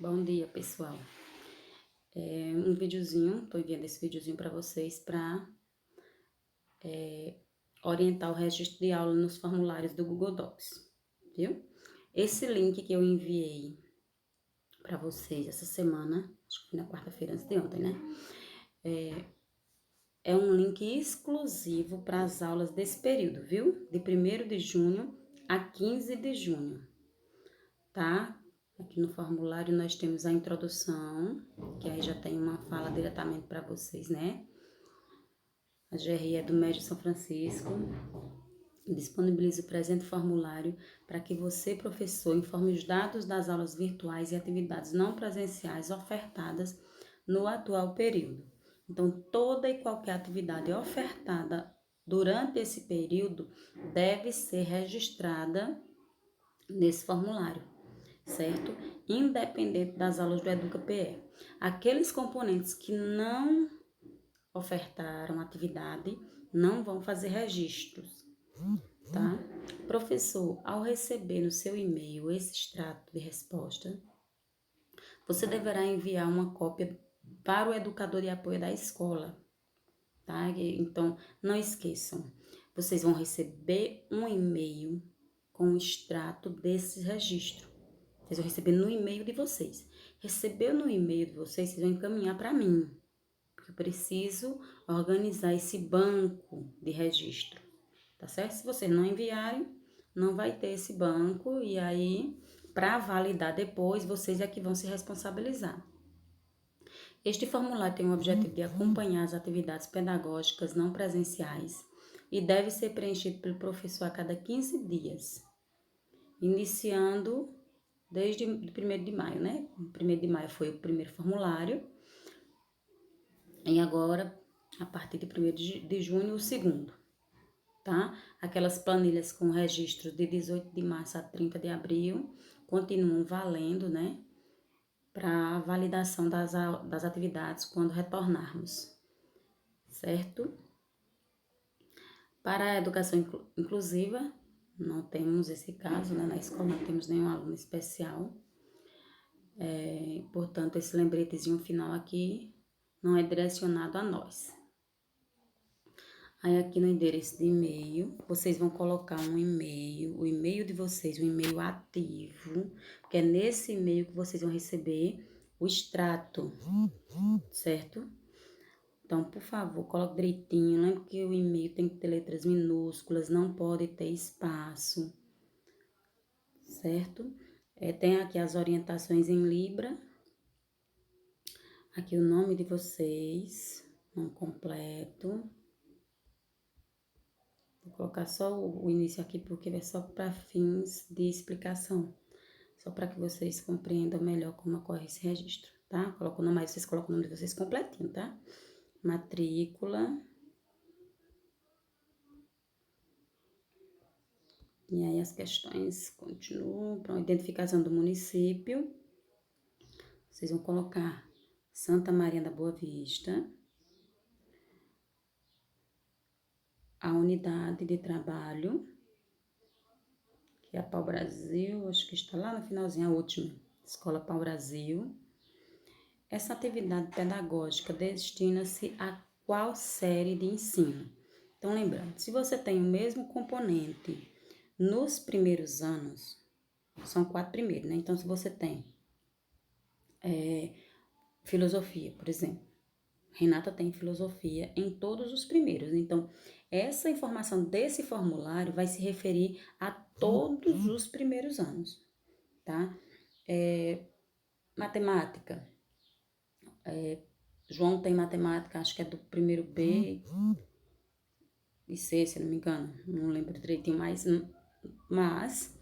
Bom dia, pessoal. Um videozinho, tô enviando esse videozinho para vocês para orientar o registro de aula nos formulários do Google Docs, viu? Esse link que eu enviei para vocês essa semana, acho que foi na quarta-feira antes de ontem, né? É um link exclusivo para as aulas desse período, viu? De 1º de junho a 15 de junho, tá? Aqui no formulário nós temos a introdução, que aí já tem uma fala diretamente para vocês, né? A GRI é do Médio São Francisco. Disponibiliza o presente formulário para que você, professor, informe os dados das aulas virtuais e atividades não presenciais ofertadas no atual período. Então, toda e qualquer atividade ofertada durante esse período deve ser registrada nesse formulário, certo? Independente das aulas do EducaPE. Aqueles componentes que não ofertaram atividade não vão fazer registros, tá? Professor, ao receber no seu e-mail esse extrato de resposta, você deverá enviar uma cópia para o educador de apoio da escola, tá? Então, não esqueçam, vocês vão receber um e-mail com o extrato desse registro. Vocês vão receber no e-mail de vocês. Recebeu no e-mail de vocês, vocês vão encaminhar para mim, porque eu preciso organizar esse banco de registro, tá certo? Se vocês não enviarem, não vai ter esse banco e aí, para validar depois, vocês é que vão se responsabilizar. Este formulário tem o objetivo de acompanhar as atividades pedagógicas não presenciais e deve ser preenchido pelo professor a cada 15 dias, iniciando desde o 1º de maio, né? O 1º de maio foi o primeiro formulário e agora, a partir de 1º de junho, o segundo, tá? Aquelas planilhas com registro de 18 de março a 30 de abril continuam valendo, né? Para validação das atividades quando retornarmos, certo? Para a educação inclusiva, não temos esse caso, né? Na escola não temos nenhum aluno especial. Portanto, esse lembretezinho final aqui não é direcionado a nós. Aí aqui no endereço de e-mail, vocês vão colocar um e-mail, o e-mail de vocês, um e-mail ativo, porque é nesse e-mail que vocês vão receber o extrato, certo? Então, por favor, coloque direitinho, lembre que o e-mail tem que ter letras minúsculas, não pode ter espaço, certo? Tem aqui as orientações em Libra, aqui o nome de vocês, nome completo. Vou colocar só o início aqui porque é só para fins de explicação, só para que vocês compreendam melhor como ocorre esse registro, tá? Coloca o nome aí, vocês colocam o nome de vocês completinho, tá? Matrícula. E aí as questões continuam para a identificação do município. Vocês vão colocar Santa Maria da Boa Vista, a unidade de trabalho, que é a Pau Brasil, acho que está lá no finalzinho, a última, Escola Pau Brasil. Essa atividade pedagógica destina-se a qual série de ensino? Então, lembrando, se você tem o mesmo componente nos primeiros anos, são 4 primeiros, né? Então, se você tem filosofia, por exemplo, Renata tem filosofia em todos os primeiros. Então, essa informação desse formulário vai se referir a todos os primeiros anos, tá? Matemática. João tem matemática, acho que é do primeiro B e C, se não me engano. Não lembro direitinho mais. Mas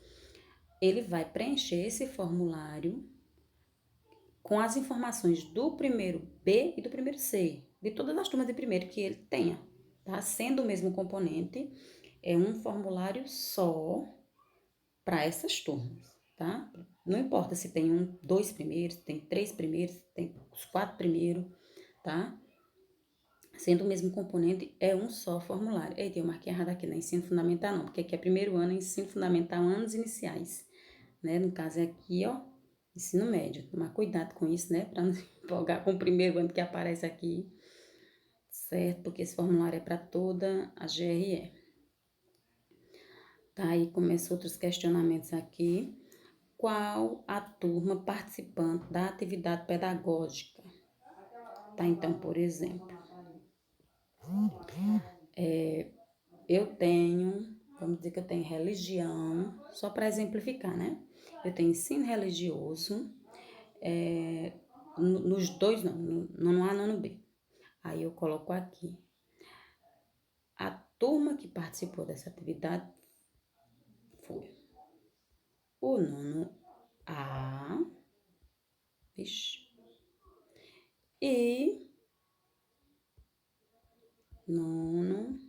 ele vai preencher esse formulário com as informações do primeiro B e do primeiro C, de todas as turmas de primeiro que ele tenha, tá? Sendo o mesmo componente, é um formulário só para essas turmas, tá? Não importa se tem 2 primeiros, tem 3 primeiros, tem os 4 primeiros, tá? Sendo o mesmo componente, é um só formulário. Eita, eu marquei errado aqui, não é ensino fundamental não, porque aqui é primeiro ano, ensino fundamental, anos iniciais, né? No caso é aqui, ó, ensino médio. Tomar cuidado com isso, né? Para não se empolgar com o primeiro ano que aparece aqui, certo? Porque esse formulário é para toda a GRE. Tá, aí começam outros questionamentos aqui. Qual a turma participante da atividade pedagógica? Tá, então, por exemplo, eu tenho, vamos dizer que eu tenho religião, só para exemplificar, né? Eu tenho ensino religioso, nos dois não, no nono A, nono B. Aí eu coloco aqui. A turma que participou dessa atividade foi o nono A, vixe, e nono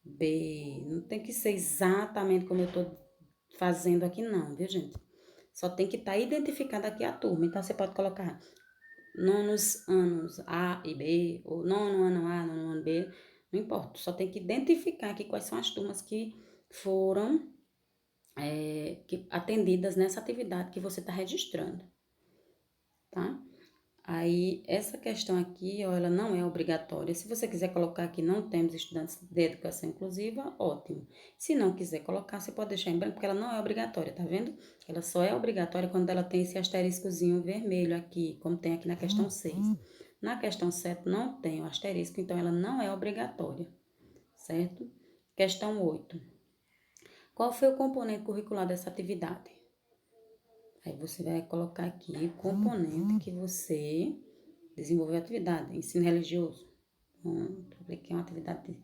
B. Não tem que ser exatamente como eu tô fazendo aqui não, viu, gente? Só tem que estar identificada aqui a turma. Então, você pode colocar nonos anos A e B, ou nono ano A, nono ano B, não importa. Só tem que identificar aqui quais são as turmas que foram atendidas nessa atividade que você está registrando, tá? Aí, essa questão aqui, ó, ela não é obrigatória. Se você quiser colocar aqui, não temos estudantes de educação inclusiva, ótimo. Se não quiser colocar, você pode deixar em branco, porque ela não é obrigatória, tá vendo? Ela só é obrigatória quando ela tem esse asteriscozinho vermelho aqui, como tem aqui na questão 6. Na questão 7 não tem o asterisco, então ela não é obrigatória, certo? Questão 8. Qual foi o componente curricular dessa atividade? Aí você vai colocar aqui o componente que você desenvolveu a atividade, ensino religioso. Aqui é uma atividade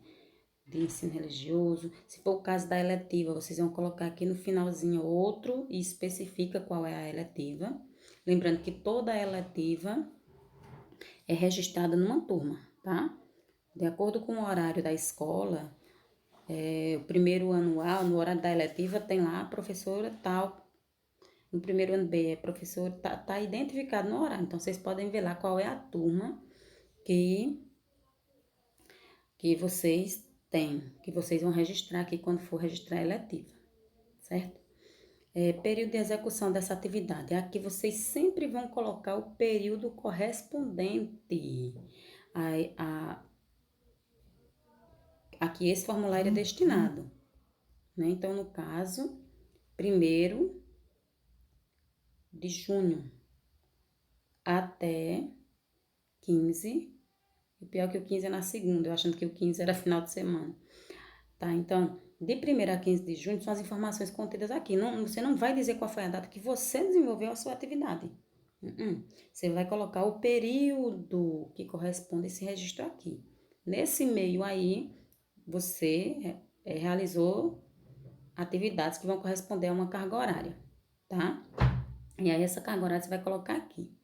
de ensino religioso. Se for o caso da eletiva, vocês vão colocar aqui no finalzinho outro e especifica qual é a eletiva. Lembrando que toda eletiva é registrada numa turma, tá? De acordo com o horário da escola, o primeiro anual, no horário da eletiva, tem lá a professora tal. No primeiro ano B, a professora tá identificado no horário. Então, vocês podem ver lá qual é a turma que vocês têm, que vocês vão registrar aqui quando for registrar a eletiva, certo? Período de execução dessa atividade. Aqui vocês sempre vão colocar o período correspondente a que esse formulário é destinado, né? Então, no caso, 1º de junho até 15. O pior é que o 15 é na segunda, eu achando que o 15 era final de semana. Tá, então, de 1º a 15 de junho são as informações contidas aqui. Você não vai dizer qual foi a data que você desenvolveu a sua atividade. Você vai colocar o período que corresponde a esse registro aqui. Nesse meio aí, você realizou atividades que vão corresponder a uma carga horária, tá? E aí, essa carga horária você vai colocar aqui.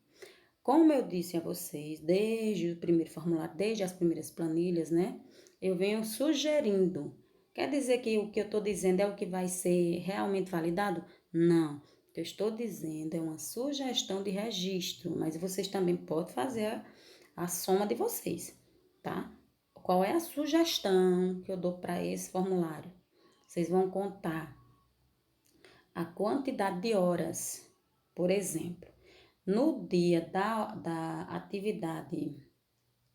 Como eu disse a vocês, desde o primeiro formulário, desde as primeiras planilhas, né? Eu venho sugerindo. Quer dizer que o que eu estou dizendo é o que vai ser realmente validado? Não. O que eu estou dizendo é uma sugestão de registro, mas vocês também podem fazer a soma de vocês, tá? Qual é a sugestão que eu dou para esse formulário? Vocês vão contar a quantidade de horas, por exemplo. No dia da atividade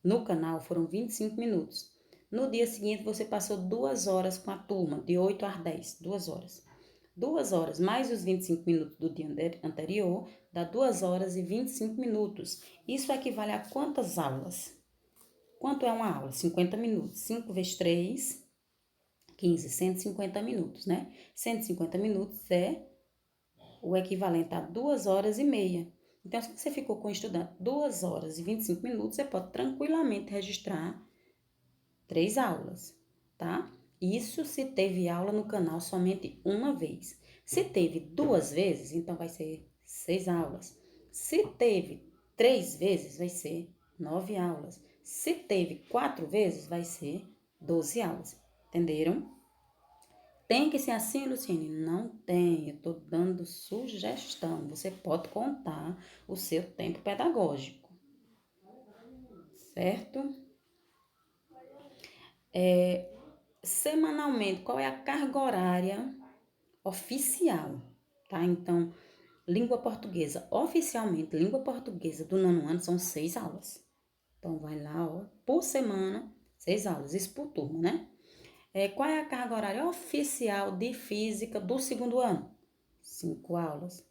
no canal foram 25 minutos. No dia seguinte, você passou 2 horas com a turma, de 8 às 10, 2 horas. 2 horas mais os 25 minutos do dia anterior, dá 2 horas e 25 minutos. Isso equivale a quantas aulas? Quanto é uma aula? 50 minutos. 5 vezes 3, 15, 150 minutos, né? 150 minutos é o equivalente a 2 horas e meia. Então, se você ficou com o estudante 2 horas e 25 minutos, você pode tranquilamente registrar 3 aulas, tá? Isso se teve aula no canal somente uma vez. Se teve 2 vezes, então vai ser 6 aulas. Se teve 3 vezes, vai ser 9 aulas. Se teve 4 vezes, vai ser 12 aulas. Entenderam? Tem que ser assim, Luciene? Não tem, eu estou dando sugestão. Você pode contar o seu tempo pedagógico, certo? Semanalmente, qual é a carga horária oficial, tá? Então, língua portuguesa, oficialmente, língua portuguesa do nono ano são 6 aulas. Então, vai lá, ó, por semana, 6 aulas, isso por turma, né? Qual é a carga horária oficial de física do segundo ano? 5 aulas.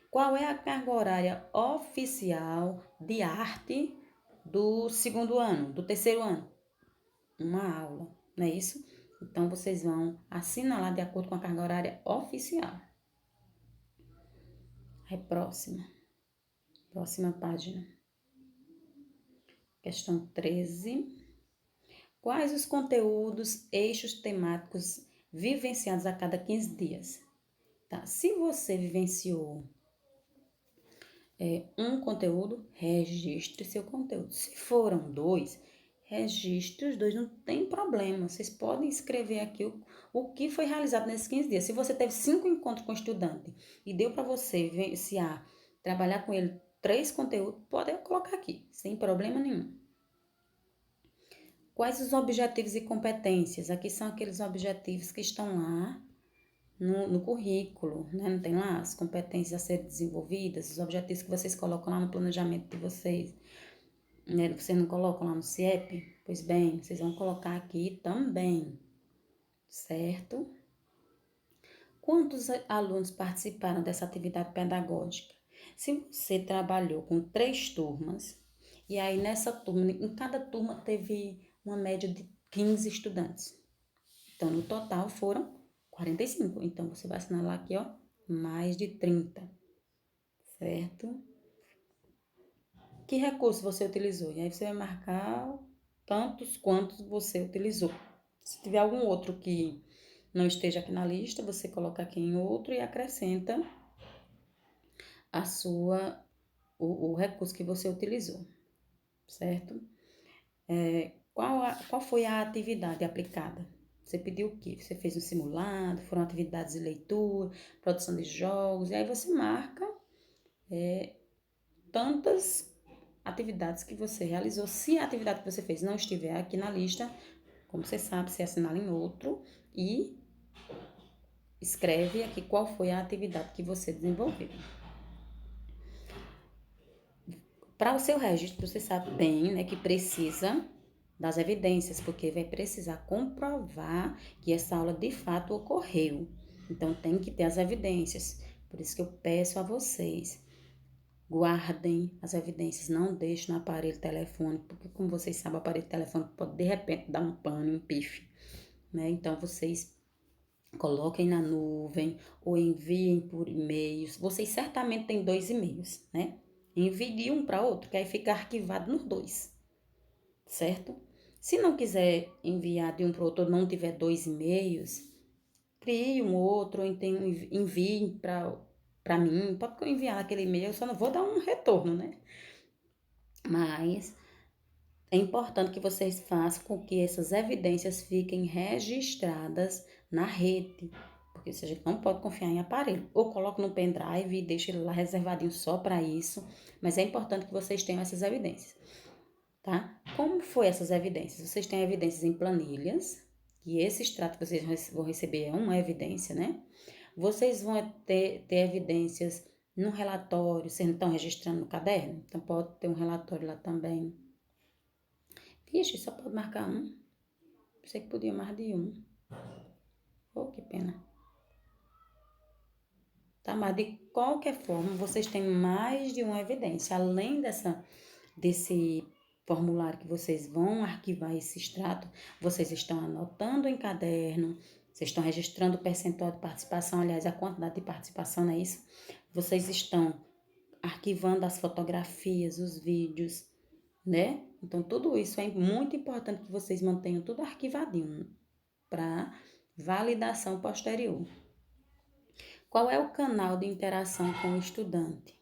Qual é a carga horária oficial de arte do segundo ano, do terceiro ano? 1 aula, não é isso? Então, vocês vão assinalar de acordo com a carga horária oficial. Aí, próxima página. Questão 13. Quais os conteúdos, eixos temáticos vivenciados a cada 15 dias? Tá? Se você vivenciou um conteúdo, registre seu conteúdo. Se foram 2, registre os 2, não tem problema. Vocês podem escrever aqui o que foi realizado nesses 15 dias. Se você teve 5 encontros com o estudante e deu para você vivenciar, trabalhar com ele 3 conteúdos, pode colocar aqui, sem problema nenhum. Quais os objetivos e competências? Aqui são aqueles objetivos que estão lá no currículo, né? Não tem lá as competências a serem desenvolvidas, os objetivos que vocês colocam lá no planejamento de vocês, né? Vocês não colocam lá no CIEP? Pois bem, vocês vão colocar aqui também, certo? Quantos alunos participaram dessa atividade pedagógica? Se você trabalhou com 3 turmas, e aí nessa turma, em cada turma teve uma média de 15 estudantes. Então, no total foram 45. Então, você vai assinalar aqui, ó, mais de 30, certo? Que recurso você utilizou? E aí você vai marcar tantos quantos você utilizou. Se tiver algum outro que não esteja aqui na lista, você coloca aqui em outro e acrescenta o recurso que você utilizou, certo? Qual foi a atividade aplicada? Você pediu o quê? Você fez um simulado, foram atividades de leitura, produção de jogos, e aí você marca tantas atividades que você realizou. Se a atividade que você fez não estiver aqui na lista, como você sabe, você assinala em outro e escreve aqui qual foi a atividade que você desenvolveu. Para o seu registro, você sabe bem, né, que precisa das evidências, porque vai precisar comprovar que essa aula de fato ocorreu. Então, tem que ter as evidências. Por isso que eu peço a vocês, guardem as evidências, não deixem no aparelho telefônico, porque como vocês sabem, o aparelho telefônico pode de repente dar um pane, um pife, né? Então, vocês coloquem na nuvem ou enviem por e-mails. Vocês certamente têm 2 e-mails, né? Envie de um para outro, que aí fica arquivado nos 2, certo? Se não quiser enviar de um para o outro ou não tiver 2 e-mails, crie um outro, ou então envie para mim. Pode enviar aquele e-mail, eu só não vou dar um retorno, né? Mas é importante que vocês façam com que essas evidências fiquem registradas na rede, porque a gente não pode confiar em aparelho. Ou coloque no pendrive e deixe ele lá reservadinho só para isso, mas é importante que vocês tenham essas evidências, tá? Como foi essas evidências? Vocês têm evidências em planilhas, que esse extrato que vocês vão receber é uma evidência, né? Vocês vão ter evidências no relatório, vocês não estão registrando no caderno? Então, pode ter um relatório lá também. Vixe, só pode marcar um. Pensei que podia mais de um. Oh, que pena. Tá, mas de qualquer forma, vocês têm mais de uma evidência. Além desse formulário que vocês vão arquivar esse extrato, vocês estão anotando em caderno, vocês estão registrando o percentual de participação, aliás, a quantidade de participação, não é isso? Vocês estão arquivando as fotografias, os vídeos, né? Então, tudo isso é muito importante que vocês mantenham tudo arquivadinho para validação posterior. Qual é o canal de interação com o estudante?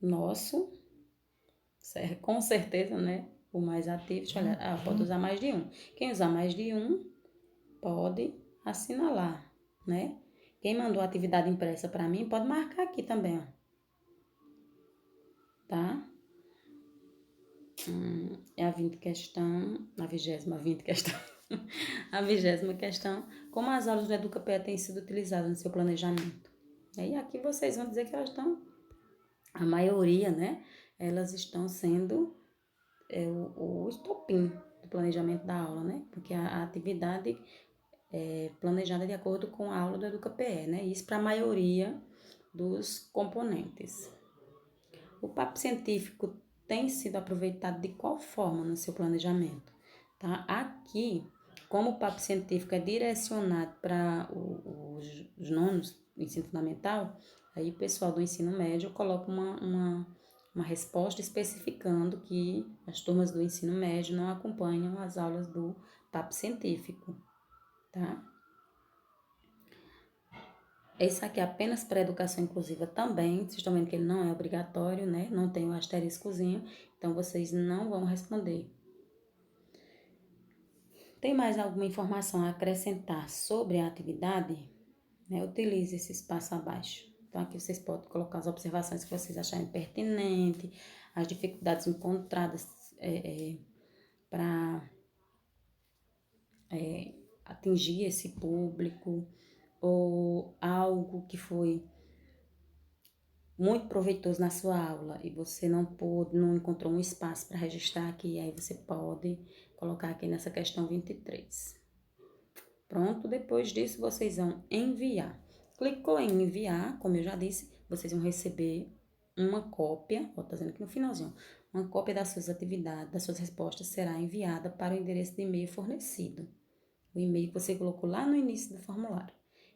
Nosso, com certeza, né? O mais ativo, pode usar mais de um. Quem usar mais de um, pode assinalar, né? Quem mandou a atividade impressa para mim, pode marcar aqui também, ó. Tá? É a 20 questão, a 20ª questão. A 20ª questão, como as aulas do EducaPE têm sido utilizadas no seu planejamento? E aqui vocês vão dizer que elas estão, a maioria, né? Elas estão sendo o estopim do planejamento da aula, né? Porque a atividade é planejada de acordo com a aula do EducaPE, né? Isso para a maioria dos componentes. O papo científico tem sido aproveitado de qual forma no seu planejamento? Tá? Aqui, como o papo científico é direcionado para os nonos do ensino fundamental, aí o pessoal do ensino médio coloca uma resposta especificando que as turmas do ensino médio não acompanham as aulas do papo científico, tá? Esse aqui é apenas para educação inclusiva também, vocês estão vendo que ele não é obrigatório, né? Não tem o asteriscozinho, então vocês não vão responder. Tem mais alguma informação a acrescentar sobre a atividade? Né? Utilize esse espaço abaixo. Então, aqui vocês podem colocar as observações que vocês acharem pertinentes, as dificuldades encontradas para atingir esse público, ou algo que foi muito proveitoso na sua aula e você não encontrou um espaço para registrar aqui, aí você pode colocar aqui nessa questão 23. Pronto, depois disso vocês vão enviar. Clicou em enviar, como eu já disse, vocês vão receber uma cópia, ó, tá dizendo aqui no finalzinho, uma cópia das suas atividades, das suas respostas será enviada para o endereço de e-mail fornecido. O e-mail que você colocou lá no início do formulário.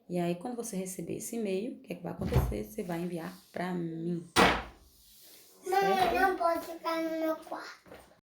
E aí, quando você receber esse e-mail, o que é que vai acontecer? Você vai enviar para mim. Mãe, não pode ficar no meu quarto.